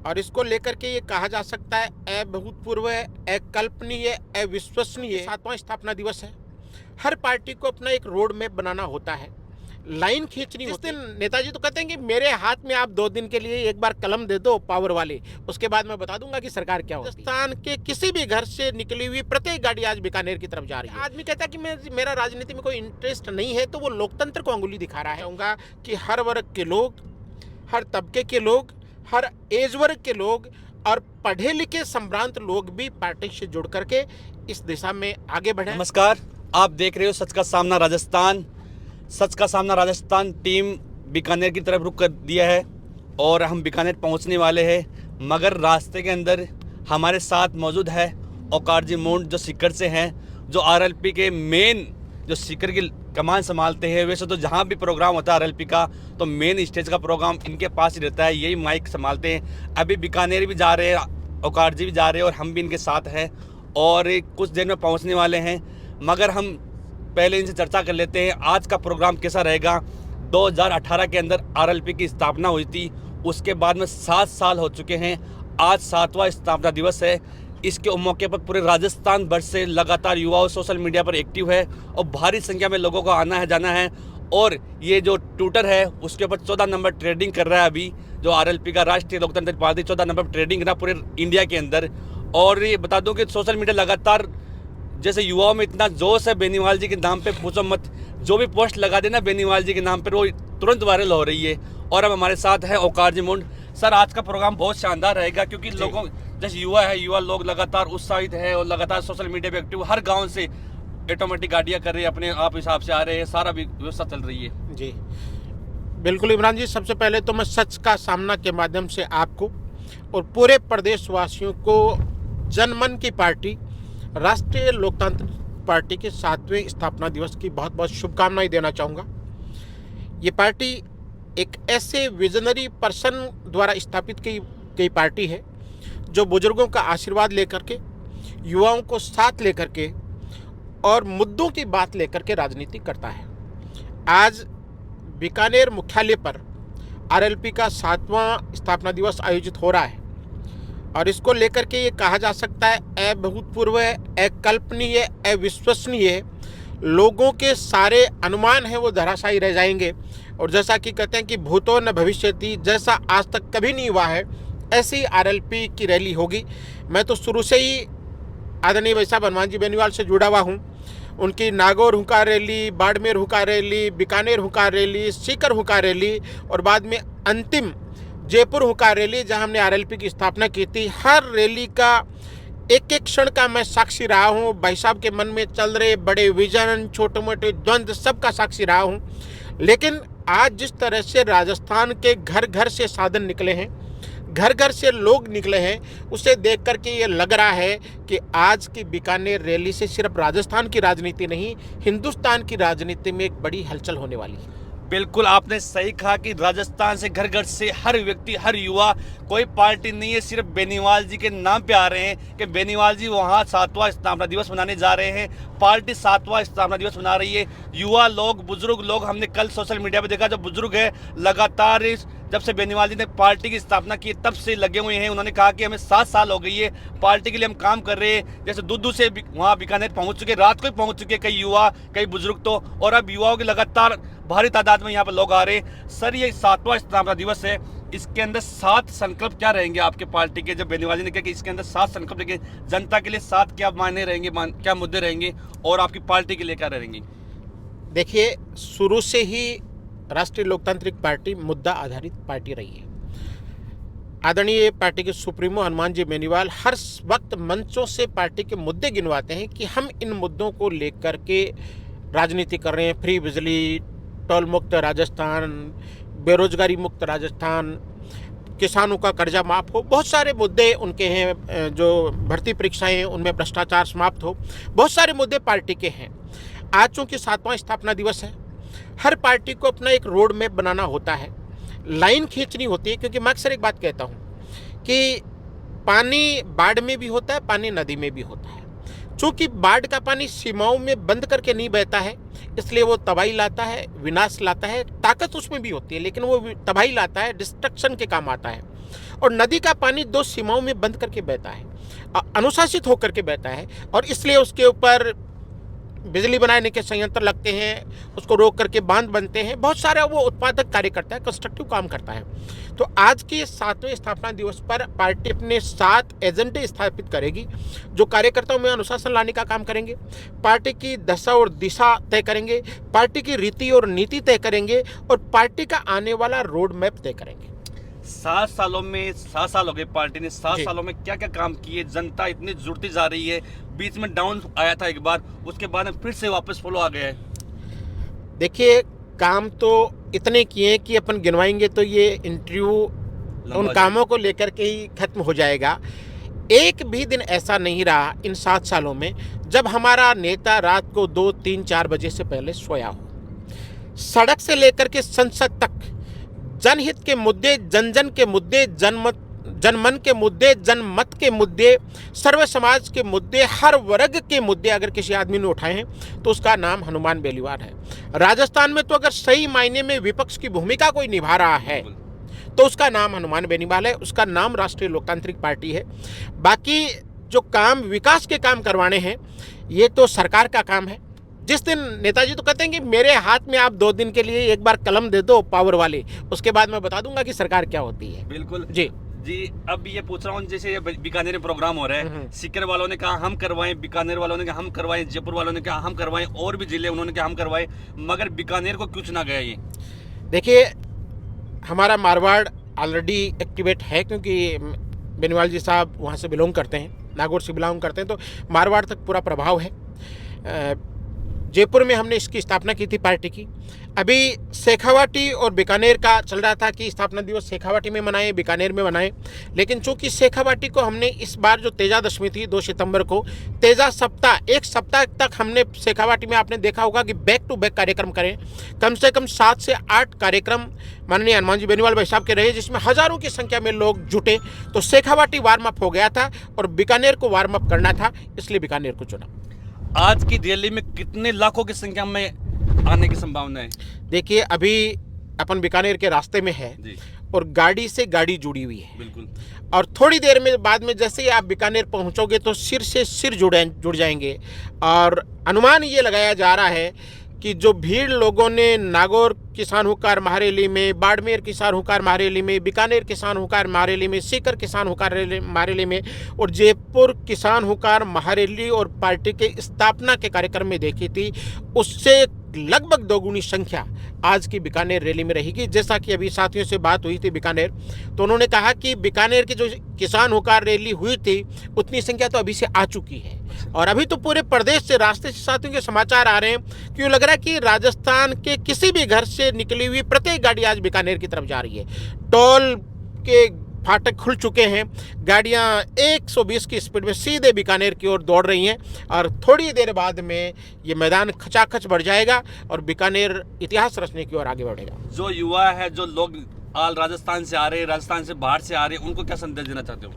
और इसको लेकर के ये कहा जा सकता है अभूतपूर्व, अकल्पनीय, अविश्वसनीय सातवां स्थापना दिवस है। हर पार्टी को अपना एक रोड मैप बनाना होता है, लाइन खींचनी होती है। नेताजी तो कहते हैं कि मेरे हाथ में आप 2 दिन के लिए एक बार कलम दे दो पावर वाली, उसके बाद मैं बता दूंगा कि सरकार क्या होती है। राजस्थान के किसी भी घर से निकली हुई प्रत्येक गाड़ी आज बीकानेर की तरफ जा रही है। आदमी कहता है कि मेरा राजनीति में कोई इंटरेस्ट नहीं है, तो वो लोकतंत्र को अंगुली दिखा रहा है। चाहूंगा कि हर वर्ग के लोग, हर तबके के लोग, हर एज वर्ग के लोग और पढ़े लिखे संभ्रांत लोग भी पार्टी से जुड़ करके इस दिशा में आगे बढ़े। नमस्कार, आप देख रहे हो सच का सामना राजस्थान। सच का सामना राजस्थान टीम बीकानेर की तरफ रुख कर दिया है और हम बीकानेर पहुंचने वाले हैं, मगर रास्ते के अंदर हमारे साथ मौजूद है औकार जी मोंड, जो सीकर से हैं, जो आरएलपी के मेन जो सीकर की कमान संभालते हैं। वैसे तो जहां भी प्रोग्राम होता है आरएलपी का, तो मेन स्टेज का प्रोग्राम इनके पास ही रहता है, यही माइक संभालते हैं। अभी बीकानेर भी जा रहे हैं, औकार जी भी जा रहे हैं और हम भी इनके साथ हैं और कुछ देर में पहुंचने वाले हैं। मगर हम पहले इनसे चर्चा कर लेते हैं आज का प्रोग्राम कैसा रहेगा। 2018 के अंदर आरएलपी की स्थापना हुई थी, उसके बाद में 7 साल हो चुके हैं। आज 7वां स्थापना दिवस है। इसके मौके पर पूरे राजस्थान भर से लगातार युवा सोशल मीडिया पर एक्टिव है और भारी संख्या में लोगों का आना है जाना है। और ये जो ट्विटर है उसके ऊपर 14 नंबर ट्रेडिंग कर रहा है अभी, जो आरएलपी का राष्ट्रीय लोकतंत्र पार्टी 14 नंबर ट्रेडिंग रहा पूरे इंडिया के अंदर। और ये बता दूं कि सोशल मीडिया लगातार, जैसे युवाओं में इतना जोश है बेनीवाल जी के नाम पे, पूछो मत। जो भी पोस्ट लगा देना बेनीवाल जी के नाम पर वो तुरंत वायरल हो रही है। और अब हमारे साथ है औकार जी मुंड। सर, आज का प्रोग्राम बहुत शानदार रहेगा क्योंकि लोगों, जैसे युवा लोग लगातार उत्साहित है और लगातार सोशल मीडिया पे एक्टिव, हर गांव से ऑटोमेटिक गाड़ियां कर रहे हैं, अपने आप हिसाब से आ रहे हैं, सारा व्यवस्था चल रही है। जी बिल्कुल इमरान जी, सबसे पहले तो मैं सच का सामना के माध्यम से आपको और पूरे प्रदेशवासियों को जनमन की पार्टी राष्ट्रीय लोकतांत्रिक पार्टी के 7वें स्थापना दिवस की बहुत बहुत शुभकामनाएं देना चाहूँगा। ये पार्टी एक ऐसे विजनरी पर्सन द्वारा स्थापित की गई पार्टी है जो बुजुर्गों का आशीर्वाद लेकर के, युवाओं को साथ लेकर के और मुद्दों की बात लेकर के राजनीति करता है। आज बीकानेर मुख्यालय पर आरएलपी का 7वां स्थापना दिवस आयोजित हो रहा है और इसको लेकर के ये कहा जा सकता है अभूतपूर्व, अकल्पनीय, अविश्वसनीय। लोगों के सारे अनुमान हैं वो धराशायी रह जाएंगे और जैसा कि कहते हैं कि भूतो न भविष्यति, जैसा आज तक कभी नहीं हुआ है ऐसी आरएलपी की रैली होगी। मैं तो शुरू से ही आदरणीय भाई साहब हनुमान जी बेनीवाल से जुड़ा हुआ हूँ। उनकी नागौर हुंकार रैली, बाड़मेर हुंकार रैली, बीकानेर हुंकार रैली, सीकर हुंकार रैली और बाद में अंतिम जयपुर हुंकार रैली, जहां हमने आरएलपी की स्थापना की थी, हर रैली का एक एक क्षण का मैं साक्षी रहा हूं। भाई साहब के मन में चल रहे बड़े विजन, छोटे मोटे द्वंद्व, सबका साक्षी रहा हूं। लेकिन आज जिस तरह से राजस्थान के घर घर से साधन निकले हैं, घर घर से लोग निकले हैं, उसे देख करके ये लग रहा है कि आज की बीकानेर रैली से सिर्फ राजस्थान की राजनीति नहीं, हिंदुस्तान की राजनीति में एक बड़ी हलचल होने वाली है। बिल्कुल आपने सही कहा कि राजस्थान से घर घर से हर व्यक्ति, हर युवा, कोई पार्टी नहीं है, सिर्फ बेनीवाल जी के नाम पे आ रहे हैं कि बेनीवाल जी वहाँ 7वां स्थापना दिवस मनाने जा रहे हैं। पार्टी 7वां स्थापना दिवस मना रही है। युवा लोग, बुजुर्ग लोग, हमने कल सोशल मीडिया पे देखा, जो बुजुर्ग है लगातार जब से बेनीवाल जी ने पार्टी की स्थापना की तब से लगे हुए हैं। उन्होंने कहा कि हमें 7 साल हो गई है पार्टी के लिए, हम काम कर रहे हैं। जैसे दूर दूर से वहाँ बीकानेर पहुँच चुके, रात को ही पहुँच चुके कई युवा, कई बुजुर्ग तो, और अब युवाओं के लगातार भारी तादाद में यहाँ पर लोग आ रहे हैं। सर, ये 7वां स्थापना दिवस है, इसके अंदर 7 संकल्प क्या रहेंगे आपके पार्टी के? जब बेनीवाल जी ने कहा कि इसके अंदर 7 संकल्प रहेंगे, जनता के लिए 7 क्या मायने रहेंगे, क्या मुद्दे रहेंगे और आपकी पार्टी के लिए क्या रहेंगे? देखिए, शुरू से ही राष्ट्रीय लोकतांत्रिक पार्टी मुद्दा आधारित पार्टी रही है। आदरणीय पार्टी के सुप्रीमो हनुमान जी बेनीवाल हर वक्त मंचों से पार्टी के मुद्दे गिनवाते हैं कि हम इन मुद्दों को लेकर के राजनीति कर रहे हैं। फ्री बिजली, टोल मुक्त राजस्थान, बेरोजगारी मुक्त राजस्थान, किसानों का कर्जा माफ हो, बहुत सारे मुद्दे उनके हैं। जो भर्ती परीक्षाएं हैं उनमें भ्रष्टाचार समाप्त हो, बहुत सारे मुद्दे पार्टी के हैं। आज चूंकि 7वां स्थापना दिवस है, हर पार्टी को अपना एक रोड मैप बनाना होता है, लाइन खींचनी होती है। क्योंकि मैं अक्सर एक बात कहता हूँ कि पानी बाढ़ में भी होता है, पानी नदी में भी होता है। चूंकि बाढ़ का पानी सीमाओं में बंद करके नहीं बहता है, इसलिए वो तबाही लाता है, विनाश लाता है। ताकत उसमें भी होती है लेकिन वो तबाही लाता है, डिस्ट्रक्शन के काम आता है। और नदी का पानी दो सीमाओं में बंद करके बहता है, अनुशासित होकर के बहता है, और इसलिए उसके ऊपर बिजली बनाने के संयंत्र लगते हैं, उसको रोक करके बांध बनते हैं, बहुत सारा वो उत्पादक कार्य करता है, कंस्ट्रक्टिव काम करता है। तो आज के 7वें स्थापना दिवस पर पार्टी अपने 7 एजेंडे स्थापित करेगी, जो कार्यकर्ताओं में अनुशासन लाने का काम करेंगे, पार्टी की दशा और दिशा तय करेंगे, पार्टी की रीति और नीति तय करेंगे, और पार्टी का आने वाला रोड मैप तय करेंगे। 7 सालों में 7 साल हो गए पार्टी ने, 7 जी। सालों में क्या क्या काम किए, जनता इतनी जुड़ती जा रही है, बीच में डाउन आया था एक बार, उसके बाद में फिर से वापस फॉलो आ गया है। देखिए, काम तो इतने किए कि अपन गिनवाएंगे तो ये इंटरव्यू उन कामों को लेकर के ही खत्म हो जाएगा। एक भी दिन ऐसा नहीं रहा इन 7 सालों में जब हमारा नेता रात को 2, 3, 4 बजे से पहले सोया हो। सड़क से लेकर के संसद तक जनहित के मुद्दे, जन जन के मुद्दे, जनमन के मुद्दे, जनमत के मुद्दे, सर्व समाज के मुद्दे, हर वर्ग के मुद्दे अगर किसी आदमी ने उठाए हैं तो उसका नाम हनुमान बेनीवाल है। राजस्थान में तो अगर सही मायने में विपक्ष की भूमिका कोई निभा रहा है तो उसका नाम हनुमान बेनीवाल है, उसका नाम राष्ट्रीय लोकतांत्रिक पार्टी है। बाकी जो काम, विकास के काम करवाने हैं, ये तो सरकार का काम है। जिस दिन नेताजी तो कहते हैं कि मेरे हाथ में आप 2 दिन के लिए एक बार कलम दे दो पावर वाले, उसके बाद मैं बता दूंगा कि सरकार क्या होती है। बिल्कुल जी जी। अब ये पूछ रहा हूँ, जैसे ये बीकानेर में प्रोग्राम हो रहा है, सीकर वालों ने कहा हम करवाएं, बीकानेर वालों ने कहा हम करवाएं, जयपुर वालों ने कहा हम करवाएं, और भी जिले उन्होंने कहा हम करवाएं, मगर बीकानेर को क्यों चुना गया ये? देखिए, हमारा मारवाड़ ऑलरेडी एक्टिवेट है, क्योंकि बेनीवाल जी साहब वहाँ से बिलोंग करते हैं, नागौर से बिलोंग करते हैं, तो मारवाड़ तक पूरा प्रभाव है। जयपुर में हमने इसकी स्थापना की थी पार्टी की। अभी शेखावाटी और बीकानेर का चल रहा था कि स्थापना दिवस शेखावाटी में मनाएं, बीकानेर में मनाएं, लेकिन चूंकि शेखावाटी को हमने इस बार जो तेजा दशमी थी 2 सितंबर को, तेजा सप्ताह, 1 सप्ताह तक हमने शेखावाटी में, आपने देखा होगा कि बैक टू बैक कार्यक्रम करें। कम से कम 7 से 8 कार्यक्रम माननीय हनुमान जी बेनीवाल भाई साहब के रहे, जिसमें हजारों की संख्या में लोग जुटे। तो शेखावाटी वार्म अप हो गया था और बीकानेर को वार्म अप करना था, इसलिए बीकानेर को चुना। आज की रैली में कितने लाखों की संख्या में आने की संभावना है? देखिए, अभी अपन बीकानेर के रास्ते में है जी। और गाड़ी से गाड़ी जुड़ी हुई है, बिल्कुल। और थोड़ी देर में बाद में जैसे ही आप बीकानेर पहुंचोगे तो सिर से सिर जुड़ जाएंगे। और अनुमान ये लगाया जा रहा है कि जो भीड़ लोगों ने नागौर किसान हुंकार महारैली में, बाड़मेर किसान हुंकार महारैली में, बीकानेर किसान हुंकार महारैली में, सीकर किसान हुंकार महारैली में और जयपुर किसान हुंकार महारैली और पार्टी के स्थापना के कार्यक्रम में देखी थी, उससे लगभग 2 गुनी संख्या आज की बीकानेर रैली में रहेगी। जैसा कि अभी साथियों से बात हुई थी बीकानेर, तो उन्होंने कहा कि बीकानेर की जो किसान हुंकार रैली हुई थी उतनी संख्या तो अभी से आ चुकी है, और अभी तो पूरे प्रदेश से, रास्ते से साथियों के समाचार आ रहे हैं कि लग रहा है कि राजस्थान के किसी भी घर से निकली हुई प्रत्येक गाड़ी आज बीकानेर की तरफ जा रही है। टोल के फाटक खुल चुके हैं, गाड़ियां 120 की स्पीड में सीधे बीकानेर की ओर दौड़ रही हैं, और थोड़ी देर बाद में ये मैदान खचाखच बढ़ जाएगा और बीकानेर इतिहास रचने की ओर आगे बढ़ेगा। जो युवा है, जो लोग आल राजस्थान से आ रहे हैं, राजस्थान से बाहर से आ रहे हैं, उनको क्या संदेश देना चाहते हो?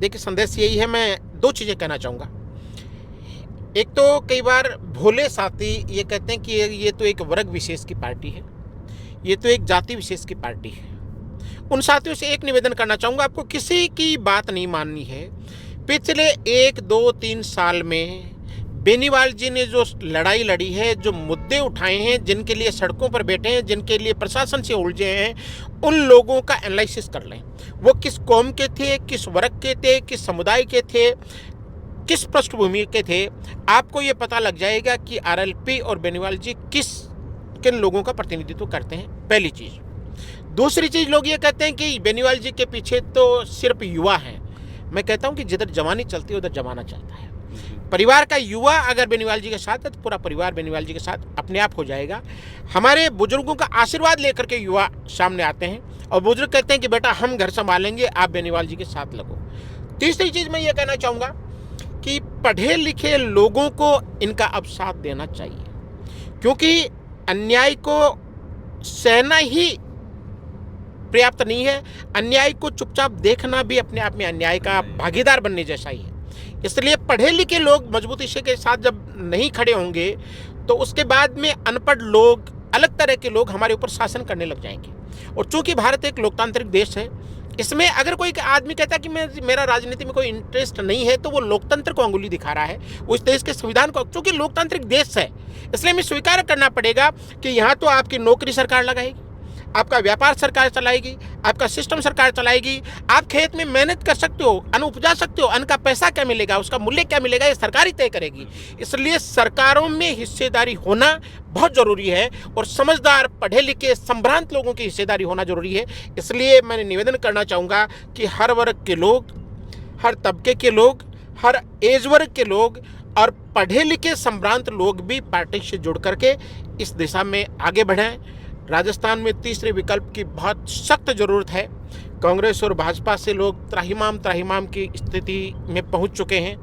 देखिए, संदेश यही है, मैं 2 चीज़ें कहना चाहूँगा। एक तो कई बार भोले साथी ये कहते हैं कि ये तो एक वर्ग विशेष की पार्टी है, ये तो एक जाति विशेष की पार्टी है। उन साथियों से एक निवेदन करना चाहूँगा, आपको किसी की बात नहीं माननी है। पिछले 1, 2, 3 साल में बेनीवाल जी ने जो लड़ाई लड़ी है, जो मुद्दे उठाए हैं, जिनके लिए सड़कों पर बैठे हैं, जिनके लिए प्रशासन से उलझे हैं, उन लोगों का एनालिसिस कर लें। वो किस कौम के थे, किस वर्ग के थे, किस समुदाय के थे, किस पृष्ठभूमि के थे, आपको ये पता लग जाएगा कि आरएलपी और बेनीवाल जी किन लोगों का प्रतिनिधित्व करते हैं, पहली चीज़। दूसरी चीज़, लोग ये कहते हैं कि बेनीवाल जी के पीछे तो सिर्फ युवा हैं। मैं कहता हूँ कि जिधर जवानी चलती है उधर जमाना चलता है। परिवार का युवा अगर बेनीवाल जी के साथ है तो पूरा परिवार बेनीवाल जी के साथ अपने आप हो जाएगा। हमारे बुजुर्गों का आशीर्वाद लेकर के युवा सामने आते हैं और बुजुर्ग कहते हैं कि बेटा हम घर संभालेंगे, आप बेनीवाल जी के साथ लगो। तीसरी चीज़ मैं ये कहना चाहूँगा कि पढ़े लिखे लोगों को इनका अब साथ देना चाहिए, क्योंकि अन्याय को सहना ही पर्याप्त नहीं है, अन्याय को चुपचाप देखना भी अपने आप में अन्याय का भागीदार बनने जैसा ही है। इसलिए पढ़े लिखे लोग मजबूती से के साथ जब नहीं खड़े होंगे तो उसके बाद में अनपढ़ लोग, अलग तरह के लोग हमारे ऊपर शासन करने लग जाएंगे। और चूंकि भारत एक लोकतांत्रिक देश है, इसमें अगर कोई आदमी कहता है कि मेरा राजनीति में कोई इंटरेस्ट नहीं है, तो वो लोकतंत्र को अंगुली दिखा रहा है, उस देश के संविधान को। क्योंकि लोकतांत्रिक देश है, इसलिए हमें स्वीकार करना पड़ेगा कि यहाँ तो आपकी नौकरी सरकार लगाएगी, आपका व्यापार सरकार चलाएगी, आपका सिस्टम सरकार चलाएगी। आप खेत में मेहनत कर सकते हो, अन्न उपजा सकते हो, अन्न का पैसा क्या मिलेगा, उसका मूल्य क्या मिलेगा, ये सरकार ही तय करेगी। इसलिए सरकारों में हिस्सेदारी होना बहुत ज़रूरी है और समझदार, पढ़े लिखे, संभ्रांत लोगों की हिस्सेदारी होना ज़रूरी है। इसलिए मैं निवेदन करना चाहूँगा कि हर वर्ग के लोग, हर तबके के लोग, हर एज वर्ग के लोग और पढ़े लिखे संभ्रांत लोग भी पार्टी से जुड़ करके इस दिशा में आगे बढ़ें। राजस्थान में तीसरे विकल्प की बहुत सख्त ज़रूरत है। कांग्रेस और भाजपा से लोग त्राहिमाम की स्थिति में पहुंच चुके हैं।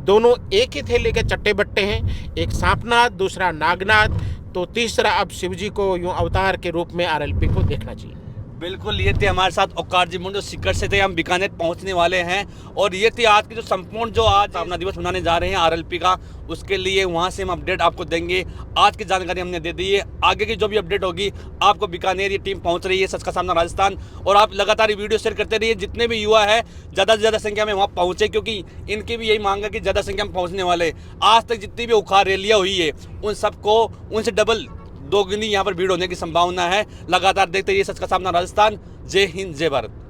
दोनों एक ही थैले के चट्टे बट्टे हैं, एक सांपनाथ, दूसरा नागनाथ, तो तीसरा अब शिवजी को यूं अवतार के रूप में आरएलपी को देखना चाहिए। बिल्कुल, ये थे हमारे साथ ओंकार जी मुंडे, सीकर से थे। हम बीकानेर पहुंचने वाले हैं और ये थी आज की जो संपूर्ण जो आज स्थापना दिवस मनाने जा रहे हैं आरएलपी का, उसके लिए वहां से हम अपडेट आपको देंगे। आज की जानकारी हमने दे दी है, आगे की जो भी अपडेट होगी आपको बीकानेर ये टीम पहुंच रही है, सच का सामना राजस्थान। और आप लगातार ये वीडियो शेयर करते रहिए, जितने भी युवा है ज़्यादा से ज़्यादा संख्या में वहाँ पहुँचे, क्योंकि इनकी भी यही मांग है कि ज़्यादा संख्या में पहुँचने वाले। आज तक जितनी भी उखाड़ रैलियाँ हुई है उन सबको उनसे डबल दोगुनी यहाँ पर भीड़ होने की संभावना है। लगातार देखते रहिए सच का सामना राजस्थान। जय हिंद, जय भारत।